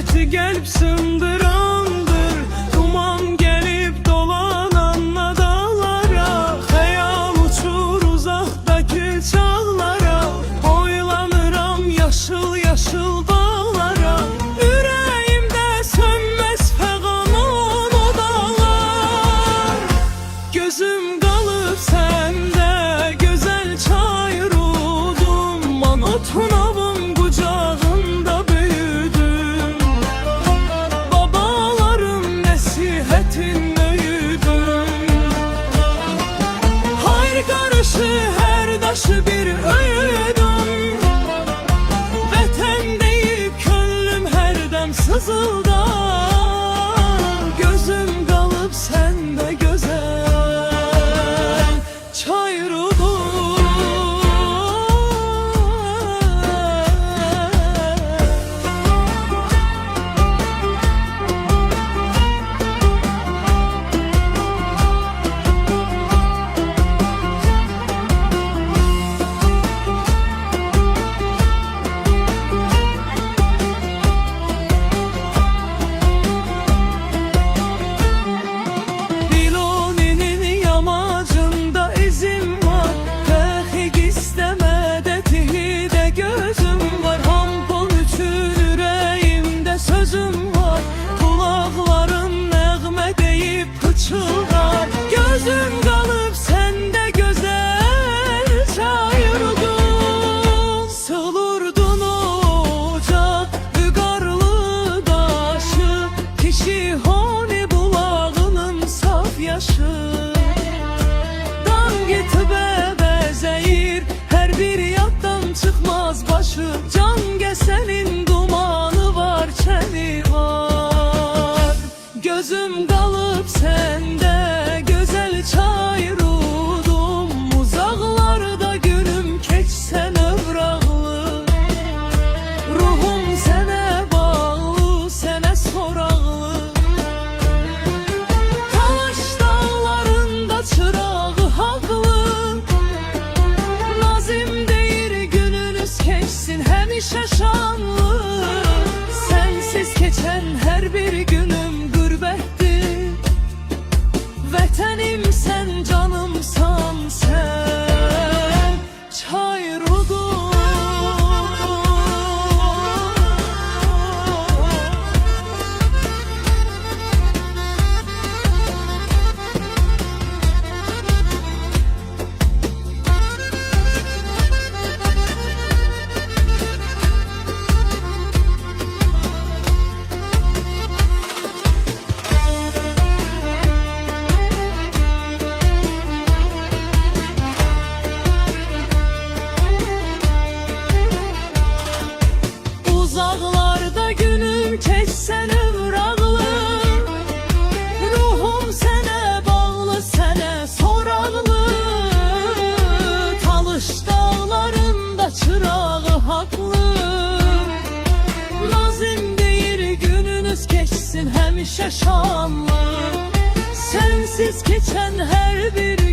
Həsrəti qəlb sındırandır, duman gəlib dolanan dağlara, xəyal uçur uzaqdakı çağlara, boylanıram yaşıl yaşıl bağlara, ürəyimdə sönməz fəğanan o dağlar. Gözüm qalıb səndə, gözəl çayır udum, monoton avım qucağında büyüdüm. Babaların nəsihətin öyüdüm. Hayır qarışı hər daşı bir öyüdüm. Vətən deyib könlüm hərdəm sızıldar. Gözüm qalıb səndə gözəl çayır udum. Gözüm qalıb səndə gözəl çayır udum. Sığılırdın ocaq vüqarlı daşı, Kişihoni bulağının saf yaşı. Dan getib əbəzəyir hər bir yaddan çıxmaz başı, Can Gəsənin dumanı var, çəni var. Gözüm qalıb səndə gözəl çayır udum, uzaqlarda günüm keçsən övraqlı. Ruhum sənə bağlı, sənə soraqlı. Talaş dağlarında çırağı haqlı, Nazim deyir gününüz keçsin həmişə şanlı. Sənsiz keçən hər bir günüm qürbətdir, vətənim sən, canımsan sən, çayır udum. Uzaqlarda günüm keçsən övraqlı, ruhum sənə bağlı, sənə soraqlı. Talış dağlarında çırağı haqlı, Nazim deyir gününüz keçsin həmişə şanlı. Sənsiz keçən hər bir